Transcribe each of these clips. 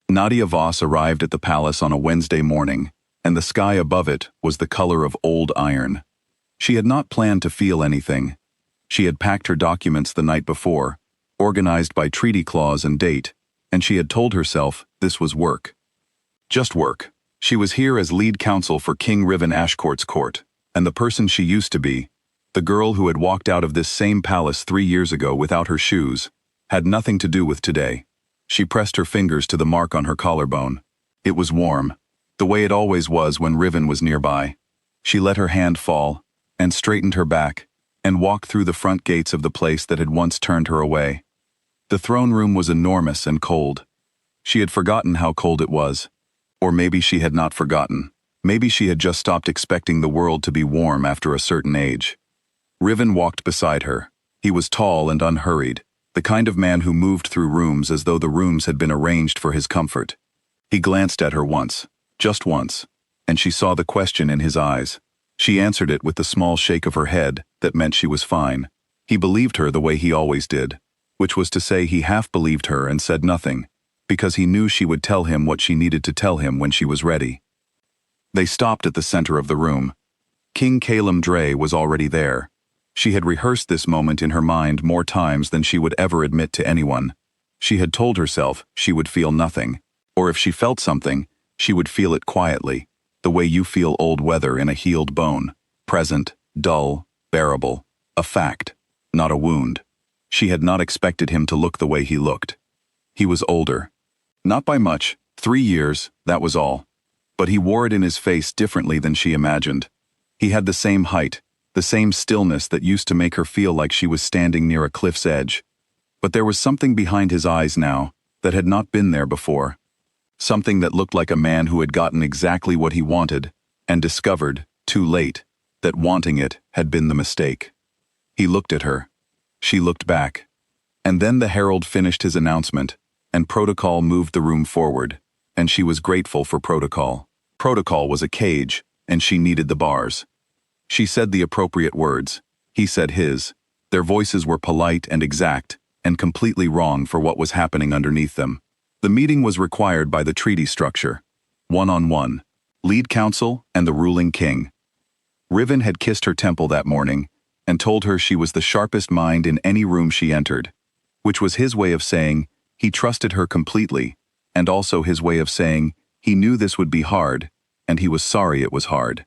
Nadia Voss arrived at the palace on a Wednesday morning, and the sky above it was the color of old iron. She had not planned to feel anything. She had packed her documents the night before, organized by treaty clause and date, and she had told herself this was work. Just work. She was here as lead counsel for King Riven Ashcourt's court, and the person she used to be, the girl who had walked out of this same palace 3 years ago without her shoes, had nothing to do with today. She pressed her fingers to the mark on her collarbone. It was warm, the way it always was when Riven was nearby. She let her hand fall, and straightened her back, and walked through the front gates of the place that had once turned her away. The throne room was enormous and cold. She had forgotten how cold it was. Or maybe she had not forgotten. Maybe she had just stopped expecting the world to be warm after a certain age. Riven walked beside her. He was tall and unhurried, the kind of man who moved through rooms as though the rooms had been arranged for his comfort. He glanced at her once, just once, and she saw the question in his eyes. She answered it with the small shake of her head that meant she was fine. He believed her the way he always did, which was to say he half believed her and said nothing, because he knew she would tell him what she needed to tell him when she was ready. They stopped at the center of the room. King Calum Dre was already there. She had rehearsed this moment in her mind more times than she would ever admit to anyone. She had told herself she would feel nothing, or if she felt something, she would feel it quietly, the way you feel old weather in a healed bone, present, dull, bearable, a fact, not a wound. She had not expected him to look the way he looked. He was older. Not by much, 3 years, that was all. But he wore it in his face differently than she imagined. He had the same height, the same stillness that used to make her feel like she was standing near a cliff's edge. But there was something behind his eyes now that had not been there before. Something that looked like a man who had gotten exactly what he wanted and discovered, too late, that wanting it had been the mistake. He looked at her. She looked back. And then the herald finished his announcement, and protocol moved the room forward, and she was grateful for protocol. Protocol was a cage, and she needed the bars. She said the appropriate words. He said his. Their voices were polite and exact, and completely wrong for what was happening underneath them. The meeting was required by the treaty structure. One-on-one. Lead counsel and the ruling king. Riven had kissed her temple that morning, and told her she was the sharpest mind in any room she entered, which was his way of saying he trusted her completely, and also his way of saying he knew this would be hard, and he was sorry it was hard.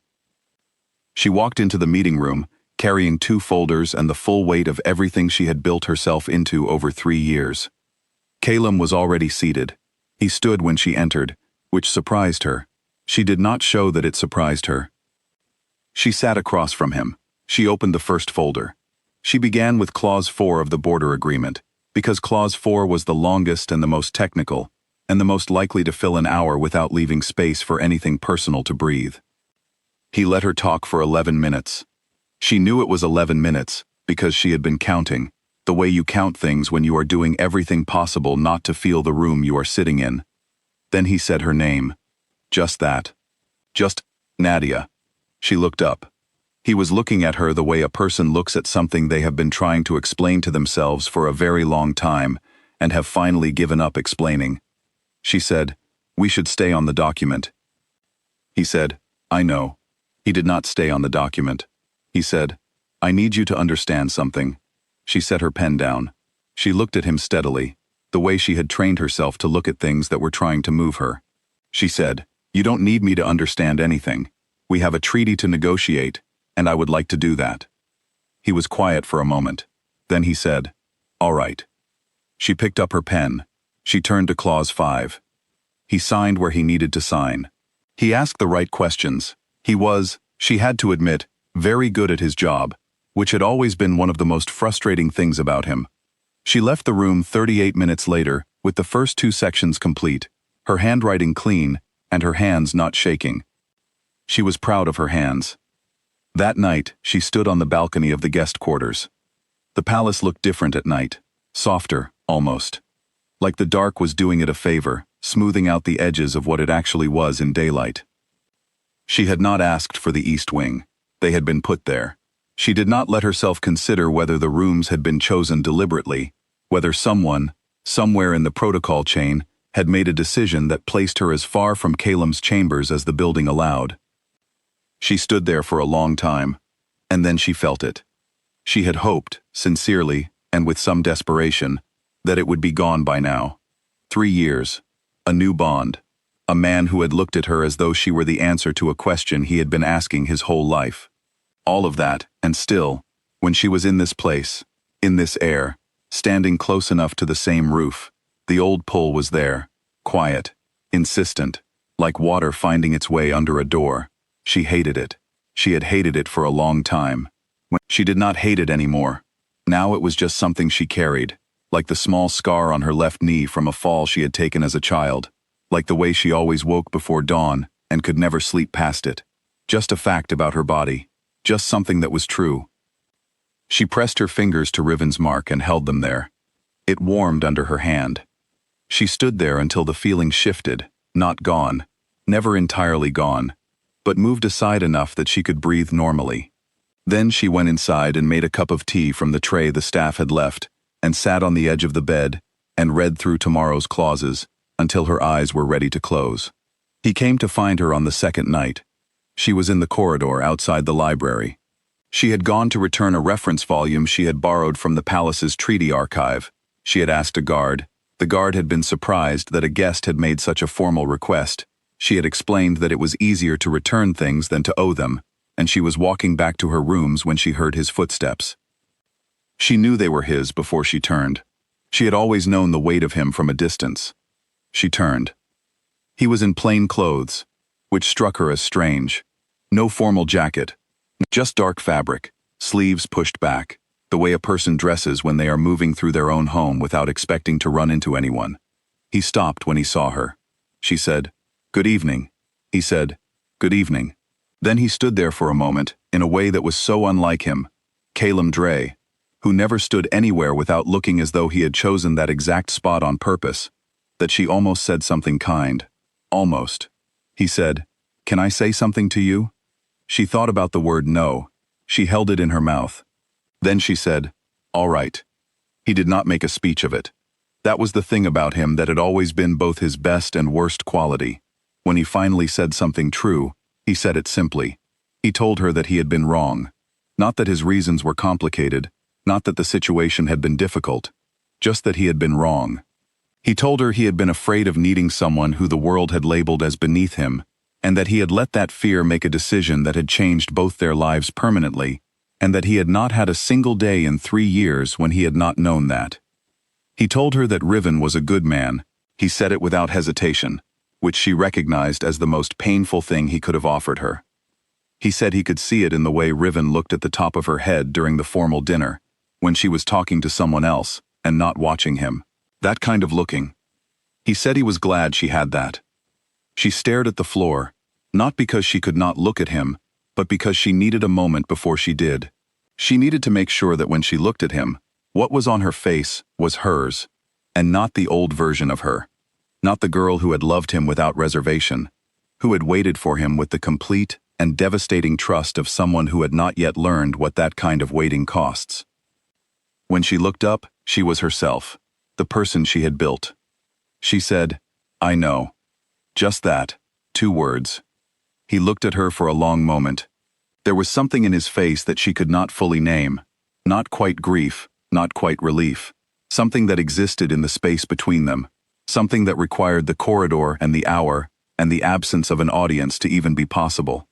She walked into the meeting room, carrying 2 folders and the full weight of everything she had built herself into over 3 years. Calum was already seated. He stood when she entered, which surprised her. She did not show that it surprised her. She sat across from him. She opened the first folder. She began with Clause 4 of the border agreement, because Clause 4 was the longest and the most technical, and the most likely to fill an hour without leaving space for anything personal to breathe. He let her talk for 11 minutes. She knew it was 11 minutes, because she had been counting, the way you count things when you are doing everything possible not to feel the room you are sitting in. Then he said her name. Just that. Just Nadia. She looked up. He was looking at her the way a person looks at something they have been trying to explain to themselves for a very long time and have finally given up explaining. She said, "We should stay on the document." He said, "I know." He did not stay on the document. He said, "I need you to understand something." She set her pen down. She looked at him steadily, the way she had trained herself to look at things that were trying to move her. She said, "You don't need me to understand anything. We have a treaty to negotiate, and I would like to do that." He was quiet for a moment. Then he said, "All right." She picked up her pen. She turned to Clause 5. He signed where he needed to sign. He asked the right questions. He was, she had to admit, very good at his job, which had always been one of the most frustrating things about him. She left the room 38 minutes later with the first 2 sections complete, her handwriting clean, and her hands not shaking. She was proud of her hands. That night, she stood on the balcony of the guest quarters. The palace looked different at night, softer, almost. Like the dark was doing it a favor, smoothing out the edges of what it actually was in daylight. She had not asked for the East Wing. They had been put there. She did not let herself consider whether the rooms had been chosen deliberately, whether someone, somewhere in the protocol chain, had made a decision that placed her as far from Calem's chambers as the building allowed. She stood there for a long time, and then she felt it. She had hoped, sincerely, and with some desperation, that it would be gone by now. 3 years, a new bond, a man who had looked at her as though she were the answer to a question he had been asking his whole life. All of that, and still, when she was in this place, in this air, standing close enough to the same roof, the old pull was there, quiet, insistent, like water finding its way under a door. She hated it. She had hated it for a long time. She did not hate it anymore. Now it was just something she carried, like the small scar on her left knee from a fall she had taken as a child, like the way she always woke before dawn and could never sleep past it. Just a fact about her body, just something that was true. She pressed her fingers to Riven's mark and held them there. It warmed under her hand. She stood there until the feeling shifted, not gone, never entirely gone, but moved aside enough that she could breathe normally. Then she went inside and made a cup of tea from the tray the staff had left, and sat on the edge of the bed and read through tomorrow's clauses until her eyes were ready to close. He came to find her on the second night. She was in the corridor outside the library. She had gone to return a reference volume she had borrowed from the palace's treaty archive. She had asked a guard. The guard had been surprised that a guest had made such a formal request. She had explained that it was easier to return things than to owe them, and she was walking back to her rooms when she heard his footsteps. She knew they were his before she turned. She had always known the weight of him from a distance. She turned. He was in plain clothes, which struck her as strange. No formal jacket, just dark fabric, sleeves pushed back, the way a person dresses when they are moving through their own home without expecting to run into anyone. He stopped when he saw her. She said, "Good evening." He said, "Good evening." Then he stood there for a moment, in a way that was so unlike him. Calem Dray, who never stood anywhere without looking as though he had chosen that exact spot on purpose, that she almost said something kind. Almost. He said, "Can I say something to you?" She thought about the word no. She held it in her mouth. Then she said, "All right." He did not make a speech of it. That was the thing about him that had always been both his best and worst quality. When he finally said something true, he said it simply. He told her that he had been wrong. Not that his reasons were complicated, not that the situation had been difficult, just that he had been wrong. He told her he had been afraid of needing someone who the world had labeled as beneath him, and that he had let that fear make a decision that had changed both their lives permanently, and that he had not had a single day in 3 years when he had not known that. He told her that Riven was a good man. He said it without hesitation, which she recognized as the most painful thing he could have offered her. He said he could see it in the way Riven looked at the top of her head during the formal dinner, when she was talking to someone else and not watching him. That kind of looking. He said he was glad she had that. She stared at the floor, not because she could not look at him, but because she needed a moment before she did. She needed to make sure that when she looked at him, what was on her face was hers, and not the old version of her. Not the girl who had loved him without reservation, who had waited for him with the complete and devastating trust of someone who had not yet learned what that kind of waiting costs. When she looked up, she was herself, the person she had built. She said, "I know." Just that, 2 words. He looked at her for a long moment. There was something in his face that she could not fully name, not quite grief, not quite relief, something that existed in the space between them, something that required the corridor and the hour and the absence of an audience to even be possible.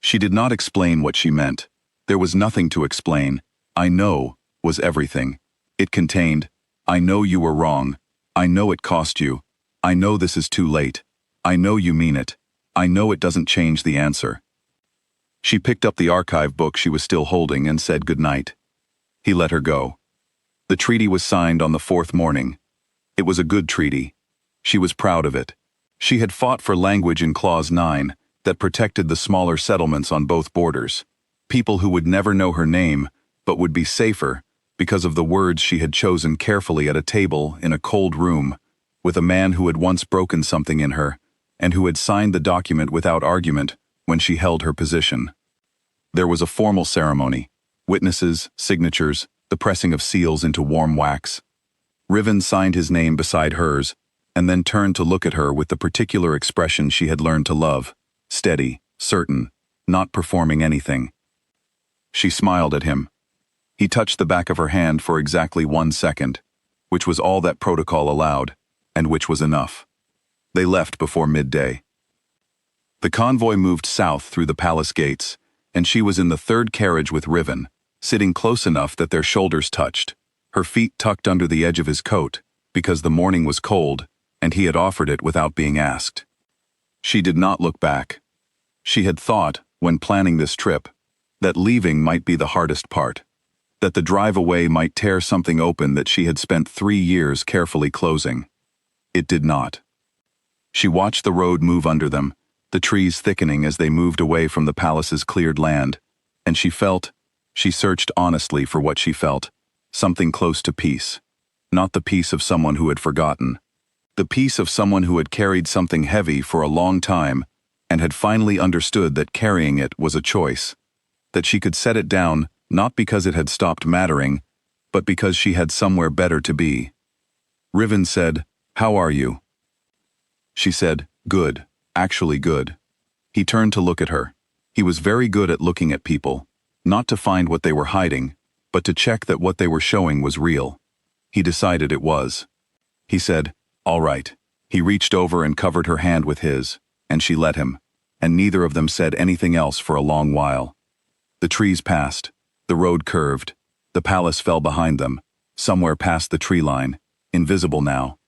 She did not explain what she meant. There was nothing to explain. "I know" was everything. It contained, "I know you were wrong. I know it cost you. I know this is too late. I know you mean it. I know it doesn't change the answer." She picked up the archive book she was still holding and said goodnight. He let her go. The treaty was signed on the 4th morning. It was a good treaty. She was proud of it. She had fought for language in Clause 9 that protected the smaller settlements on both borders, people who would never know her name but would be safer because of the words she had chosen carefully at a table in a cold room with a man who had once broken something in her and who had signed the document without argument when she held her position. There was a formal ceremony, witnesses, signatures, the pressing of seals into warm wax. Riven signed his name beside hers, and then turned to look at her with the particular expression she had learned to love, steady, certain, not performing anything. She smiled at him. He touched the back of her hand for exactly 1 second, which was all that protocol allowed, and which was enough. They left before midday. The convoy moved south through the palace gates, and she was in the third carriage with Riven, sitting close enough that their shoulders touched, her feet tucked under the edge of his coat, because the morning was cold, and he had offered it without being asked. She did not look back. She had thought, when planning this trip, that leaving might be the hardest part, that the drive away might tear something open that she had spent 3 years carefully closing. It did not. She watched the road move under them, the trees thickening as they moved away from the palace's cleared land, and she searched honestly for what she felt, something close to peace. Not the peace of someone who had forgotten. The peace of someone who had carried something heavy for a long time and had finally understood that carrying it was a choice, that she could set it down not because it had stopped mattering, but because she had somewhere better to be. Riven said, "How are you?" She said, "Good, actually good." He turned to look at her. He was very good at looking at people, not to find what they were hiding, but to check that what they were showing was real. He decided it was. He said, "All right." He reached over and covered her hand with his, and she let him, and neither of them said anything else for a long while. The trees passed, the road curved, the palace fell behind them, somewhere past the tree line, invisible now.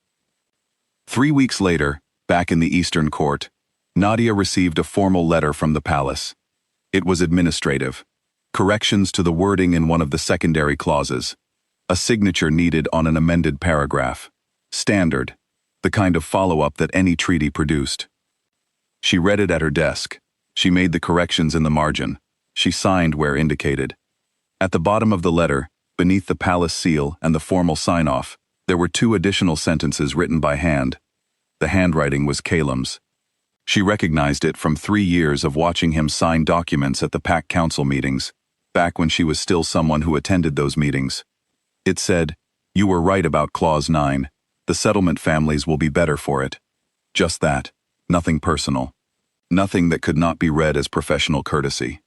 3 weeks later, back in the Eastern Court, Nadia received a formal letter from the palace. It was administrative. Corrections to the wording in one of the secondary clauses. A signature needed on an amended paragraph. Standard. The kind of follow-up that any treaty produced. She read it at her desk. She made the corrections in the margin. She signed where indicated. At the bottom of the letter, beneath the palace seal and the formal sign-off, there were 2 additional sentences written by hand. The handwriting was Calum's. She recognized it from 3 years of watching him sign documents at the Pack Council meetings, back when she was still someone who attended those meetings. It said, "You were right about Clause 9. The settlement families will be better for it." Just that. Nothing personal. Nothing that could not be read as professional courtesy.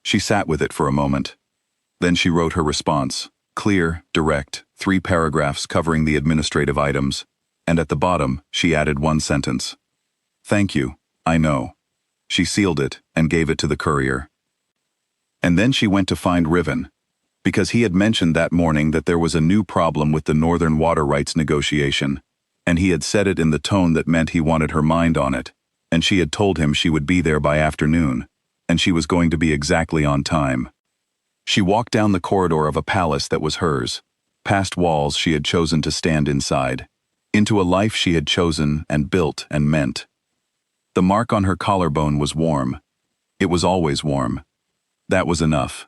She sat with it for a moment. Then she wrote her response, clear, direct, 3 paragraphs covering the administrative items, and at the bottom, she added 1 sentence. "Thank you, I know." She sealed it and gave it to the courier. And then she went to find Riven, because he had mentioned that morning that there was a new problem with the Northern water rights negotiation, and he had said it in the tone that meant he wanted her mind on it, and she had told him she would be there by afternoon, and she was going to be exactly on time. She walked down the corridor of a palace that was hers, past walls she had chosen to stand inside, into a life she had chosen and built and meant. The mark on her collarbone was warm. It was always warm. That was enough.